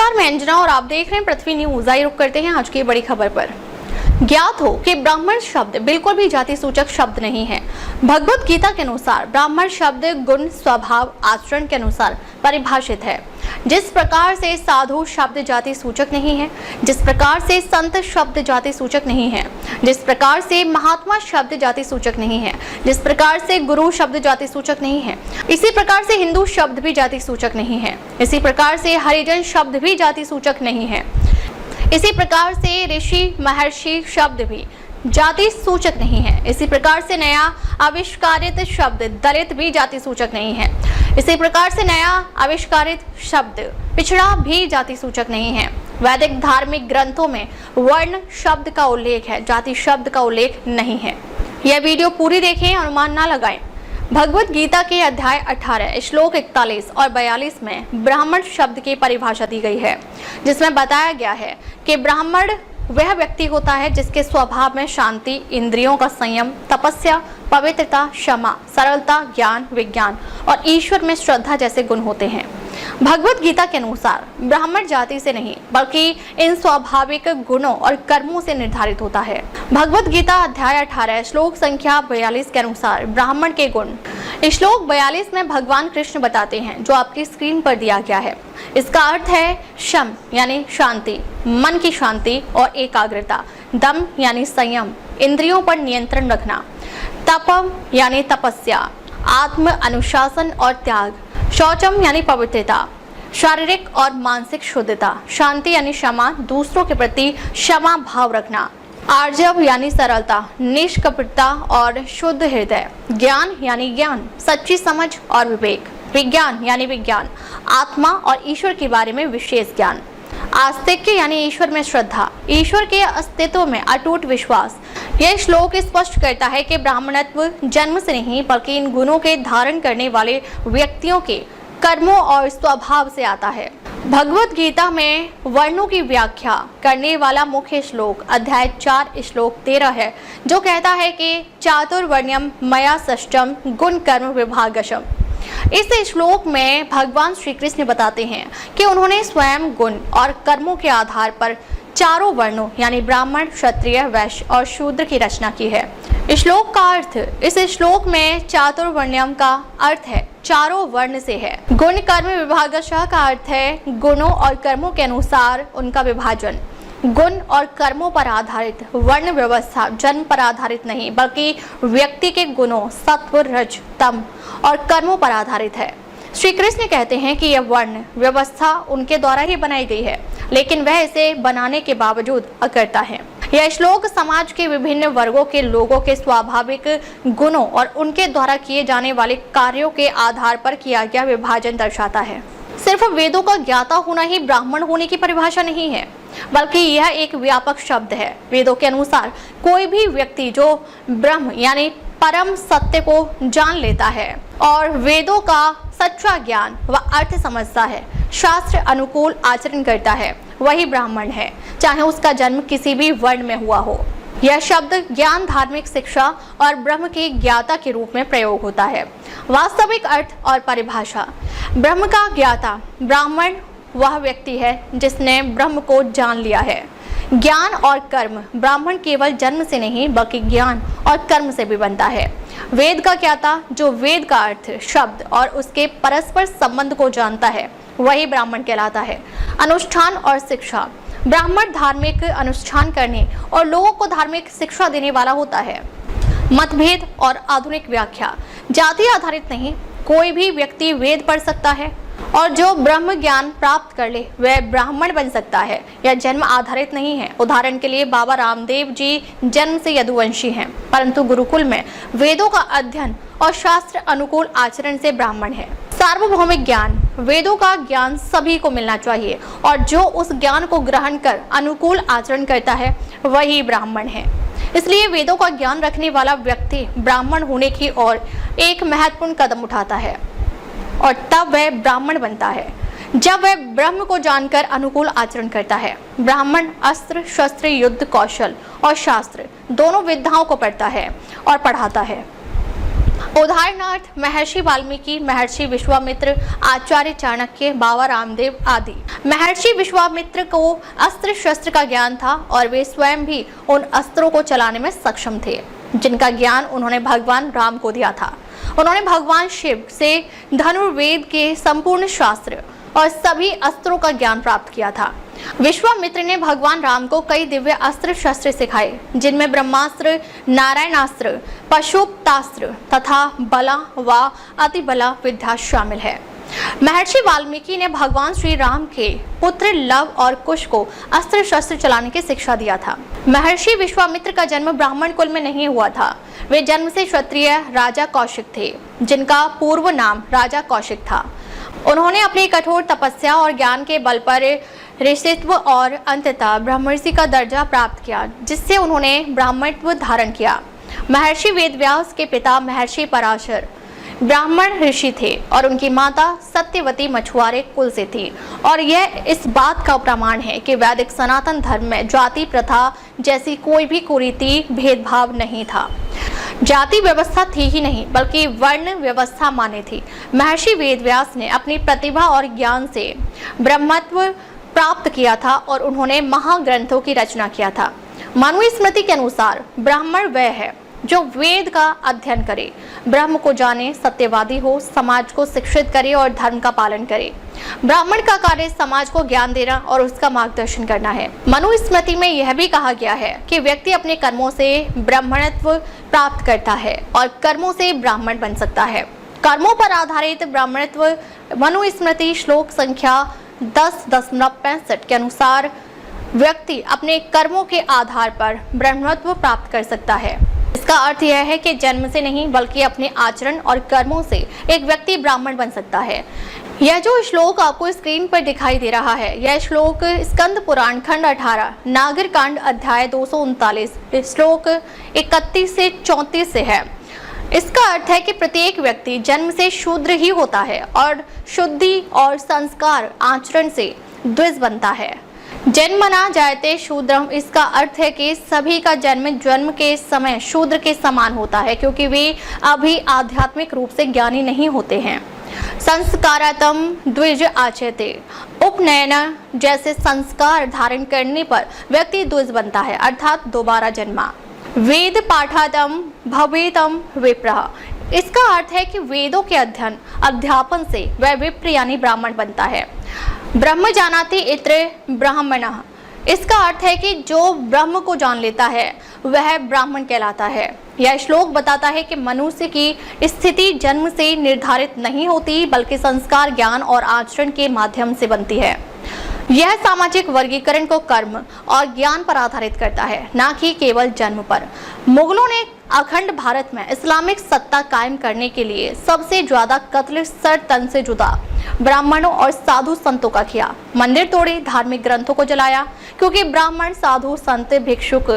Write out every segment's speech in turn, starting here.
नमस्कार, मैं अंजना और आप देख रहे हैं पृथ्वी न्यूज। आइए रुक करते हैं आज की बड़ी खबर पर। ज्ञात हो कि ब्राह्मण शब्द बिल्कुल भी जाति सूचक शब्द नहीं है। भगवत गीता के अनुसार ब्राह्मण शब्द गुण, स्वभाव, आचरण के अनुसार परिभाषित है। जिस प्रकार से साधु शब्द जाति सूचक नहीं है, जिस प्रकार से संत शब्द जाति सूचक नहीं है, जिस प्रकार से महात्मा शब्द जाति सूचक नहीं है, जिस प्रकार से गुरु शब्द जाति सूचक नहीं है, इसी प्रकार से हिंदू शब्द भी जाति सूचक नहीं है। इसी प्रकार से हरिजन शब्द भी जाति सूचक नहीं है। इसी प्रकार से ऋषि, महर्षि शब्द भी जाति सूचक नहीं है। इसी प्रकार से नया आविष्कारित शब्द दलित भी जाति सूचक नहीं है। इसी प्रकार से नया आविष्कारित शब्द पिछड़ा भी जाति सूचक नहीं है। वैदिक धार्मिक ग्रंथों में वर्ण शब्द का उल्लेख है, जाति शब्द का उल्लेख नहीं है। यह वीडियो पूरी देखें, अनुमान ना लगाएं। भगवत गीता के अध्याय 18 श्लोक 41 और 42 में ब्राह्मण शब्द की परिभाषा दी गई है, जिसमें बताया गया है कि ब्राह्मण वह व्यक्ति होता है जिसके स्वभाव में शांति, इंद्रियों का संयम, तपस्या, पवित्रता, क्षमा, सरलता, ज्ञान, विज्ञान और ईश्वर में श्रद्धा जैसे गुण होते हैं। भगवत गीता के अनुसार ब्राह्मण जाति से नहीं बल्कि इन स्वाभाविक गुणों और कर्मों से निर्धारित होता है। भगवत गीता अध्याय 18 श्लोक संख्या 42 के अनुसार ब्राह्मण के गुण श्लोक 42 में भगवान कृष्ण बताते हैं, जो आपकी स्क्रीन पर दिया गया है। इसका अर्थ है शम यानी शांति, मन की शांति और एकाग्रता, दम यानी संयम, इंद्रियों पर नियंत्रण रखना, तपम यानी तपस्या, आत्म अनुशासन और त्याग, शौचम यानी पवित्रता, शारीरिक और मानसिक शुद्धता, शांति यानी क्षमा, दूसरों के प्रति क्षमा भाव रखना, आर्जव यानी सरलता, निष्कपटता और शुद्ध हृदय, ज्ञान यानी ज्ञान, सच्ची समझ और विवेक, विज्ञान यानी विज्ञान, आत्मा और ईश्वर के बारे में विशेष ज्ञान, आस्तिक्य यानी ईश्वर में श्रद्धा, ईश्वर के अस्तित्व में अटूट विश्वास। यह श्लोक स्पष्ट करता है कि ब्राह्मणत्व जन्म से नहीं बल्कि इन गुणों के धारण करने वाले व्यक्तियों के कर्मों और स्वभाव से आता है। भगवत गीता में वर्णों की व्याख्या करने वाला मुख्य श्लोक अध्याय 4 श्लोक 13 है, जो कहता है कि चातुर्वर्ण्यम मया सृष्टम गुण कर्म विभागशम। इस श्लोक में भगवान श्री कृष्ण बताते हैं कि उन्होंने स्वयं गुण और कर्मों के आधार पर चारों वर्णों यानी ब्राह्मण, क्षत्रिय, वैश्य और शूद्र की रचना की है। श्लोक का अर्थ, इस श्लोक में चातुर्वर्ण्यम का अर्थ है चारों वर्ण से है। गुण कर्म विभागशः का अर्थ है गुणों और कर्मों के अनुसार उनका विभाजन। गुण और कर्मों पर आधारित वर्ण व्यवस्था जन्म पर आधारित नहीं बल्कि व्यक्ति के गुणों, सत्व, रज, तम और कर्मों पर आधारित है। श्री कृष्ण कहते हैं कि यह वर्ण व्यवस्था उनके द्वारा ही बनाई गई है, लेकिन वह इसे बनाने के बावजूद अकर्ता है। यह श्लोक समाज के विभिन्न वर्गों के लोगों के स्वाभाविक गुणों और उनके द्वारा किए जाने वाले कार्यों के आधार पर किया गया विभाजन दर्शाता है। सिर्फ वेदों का ज्ञाता होना ही ब्राह्मण होने की परिभाषा नहीं है, बल्कि यह एक व्यापक शब्द है। वेदों के अनुसार कोई भी व्यक्ति जो ब्रह्म यानी परम सत्य को जान लेता है और वेदों का सच्चा ज्ञान व अर्थ समझता है, शास्त्र अनुकूल आचरण करता है, वही ब्राह्मण है, चाहे उसका जन्म किसी भी वर्ण में हुआ हो। यह शब्द ज्ञान, धार्मिक शिक्षा और ब्रह्म के ज्ञाता के रूप में प्रयोग होता है। वास्तविक अर्थ और परिभाषा। ब्रह्म का ज्ञाता ब्राह्मण वह व्यक्ति है जिसने ब्रह्म को जान लिया है। ज्ञान और कर्म ब्राह्मण केवल जन्म से नहीं बल्कि ज्ञान और कर्म से भी बनता है। वेद का ज्ञाता जो वेद का अर्थ, शब्द और उसके परस्पर संबंध को जानता है, वही ब्राह्मण कहलाता है। अनुष्ठान और शिक्षा। ब्राह्मण धार्मिक अनुष्ठान करने और लोगों को धार्मिक शिक्षा देने वाला होता है। मतभेद और आधुनिक व्याख्या। जाति आधारित नहीं, कोई भी व्यक्ति वेद पढ़ सकता है और जो ब्रह्म ज्ञान प्राप्त कर ले वह ब्राह्मण बन सकता है। यह जन्म आधारित नहीं है। उदाहरण के लिए बाबा रामदेव जी जन्म से यदुवंशी हैं, परंतु गुरुकुल में वेदों का अध्ययन और शास्त्र अनुकूल आचरण से ब्राह्मण है। सार्वभौमिक ज्ञान। वेदों का ज्ञान सभी को मिलना चाहिए और जो उस ज्ञान को ग्रहण कर अनुकूल आचरण करता है वही ब्राह्मण है। इसलिए वेदों का ज्ञान रखने वाला व्यक्ति ब्राह्मण होने की ओर एक महत्वपूर्ण कदम उठाता है और तब वह ब्राह्मण बनता है जब वह ब्रह्म को जानकर अनुकूल आचरण करता है। ब्राह्मण अस्त्र, शस्त्र, युद्ध कौशल और शास्त्र दोनों विद्याओं को पढ़ता है और पढ़ाता है। उदाहरणार्थ महर्षि वाल्मीकि, महर्षि विश्वामित्र, आचार्य चाणक्य, बाबा रामदेव आदि। महर्षि विश्वामित्र को अस्त्र शस्त्र का ज्ञान था और वे स्वयं भी उन अस्त्रों को चलाने में सक्षम थे जिनका ज्ञान उन्होंने भगवान राम को दिया था। उन्होंने भगवान शिव से धनुर्वेद के संपूर्ण शास्त्र और सभी अस्त्रों का ज्ञान प्राप्त किया था। विश्वामित्र ने भगवान राम को कई दिव्य अस्त्र शस्त्र सिखाए जिनमें ब्रह्मास्त्र, नारायणास्त्र, पशुपतास्त्र तथा बला व अतिबला विद्या शामिल है। महर्षि वाल्मीकि ने भगवान श्री राम के पुत्र लव और कुश को अस्त्र शस्त्र चलाने की शिक्षा दिया था। महर्षि विश्वामित्र का जन्म ब्राह्मण कुल में नहीं हुआ था। वे जन्म से क्षत्रिय राजा कौशिक थे जिनका पूर्व नाम राजा कौशिक था। उन्होंने अपनी कठोर तपस्या और ज्ञान के बल पर ऋषित्व और अंततः ब्रह्मर्षि का दर्जा प्राप्त किया जिससे उन्होंने ब्राह्मणत्व धारण किया। महर्षि वेदव्यास के पिता महर्षि पराशर ब्राह्मण ऋषि थे और उनकी माता सत्यवती मछुआरे कुल से थी और यह इस बात का प्रमाण है कि वैदिक सनातन धर्म में जाति प्रथा जैसी कोई भी कुरीति भेदभाव नहीं था। जाति व्यवस्था थी ही नहीं बल्कि वर्ण व्यवस्था मान्य थी। महर्षि वेदव्यास ने अपनी प्रतिभा और ज्ञान से ब्रह्मत्व प्राप्त किया था और उन्होंने महाग्रंथों की रचना किया था। मनुस्मृति के अनुसार ब्राह्मण वह है जो वेद का अध्ययन करे, ब्रह्म को जाने, सत्यवादी हो, समाज को शिक्षित करे और धर्म का पालन करे। ब्राह्मण का कार्य समाज को ज्ञान देना और उसका मार्गदर्शन करना है। मनुस्मृति में यह भी कहा गया है कि व्यक्ति अपने कर्मों से ब्राह्मणत्व प्राप्त करता है और कर्मों से ब्राह्मण बन सकता है। कर्मों पर आधारित ब्राह्मणत्व मनुस्मृति श्लोक संख्या 10.65 के अनुसार व्यक्ति अपने कर्मों के आधार पर ब्राह्मणत्व प्राप्त कर सकता है। इसका अर्थ यह है कि जन्म से नहीं बल्कि अपने आचरण और कर्मों से एक व्यक्ति ब्राह्मण बन सकता है। यह जो श्लोक आपको स्क्रीन पर दिखाई दे रहा है, यह श्लोक स्कंद पुराण खंड 18 नागर कांड अध्याय 239 श्लोक 31 से 34 से है। इसका अर्थ है कि प्रत्येक व्यक्ति जन्म से शूद्र ही होता है और शुद्धि और संस्कार आचरण से द्विज बनता है। जन्मना जायते शूद्रम, इसका अर्थ है कि सभी का जन्म के समय शूद्र के समान होता है क्योंकि वे अभी आध्यात्मिक रूप से ज्ञानी नहीं होते हैं। संस्कारातम द्विज आचयते, उपनयन जैसे संस्कार धारण करने पर व्यक्ति द्विज बनता है अर्थात दोबारा जन्मा। वेद पाठातम भवेतम विप्रः, इसका अर्थ है कि वेदों के अध्यापन से वह विप्र यानी ब्राह्मण बनता है। ब्रह्म जानाति इत्र ब्राह्मणः, इसका अर्थ है कि जो ब्रह्म को जान लेता है वह ब्राह्मण कहलाता है। यह श्लोक बताता है कि मनुष्य की स्थिति जन्म से निर्धारित नहीं होती बल्कि संस्कार, ज्ञान और आचरण के माध्यम से बनती है। यह सामाजिक वर्गीकरण को कर्म और ज्ञान पर आधारित करता है, न कि केवल जन्म पर। मुगलों ने अखंड भारत में इस्लामिक सत्ता कायम करने के लिए सबसे ज्यादा कत्ल सर तन से जुदा ब्राह्मणों और साधु संतों का किया। मंदिर तोड़े, धार्मिक ग्रंथों को जलाया क्योंकि ब्राह्मण, साधु, संत, भिक्षुक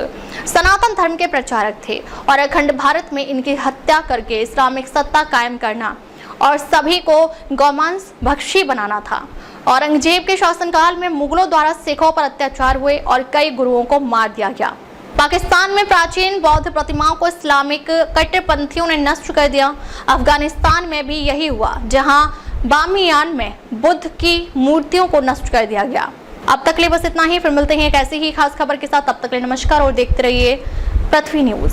सनातन धर्म के प्रचारक थे और अखंड भारत में इनकी हत्या करके इस्लामिक सत्ता कायम करना और सभी को गौमांस भक्षी बनाना था। औरंगजेब के शासनकाल में मुगलों द्वारा सिखों पर अत्याचार हुए और कई गुरुओं को मार दिया गया। पाकिस्तान में प्राचीन बौद्ध प्रतिमाओं को इस्लामिक कट्टरपंथियों ने नष्ट कर दिया। अफगानिस्तान में भी यही हुआ जहां बामियान में बुद्ध की मूर्तियों को नष्ट कर दिया गया। अब तक ले बस इतना ही, फिर मिलते हैं एक ऐसी ही खास खबर के साथ। तब तक ले नमस्कार और देखते रहिए पृथ्वी न्यूज।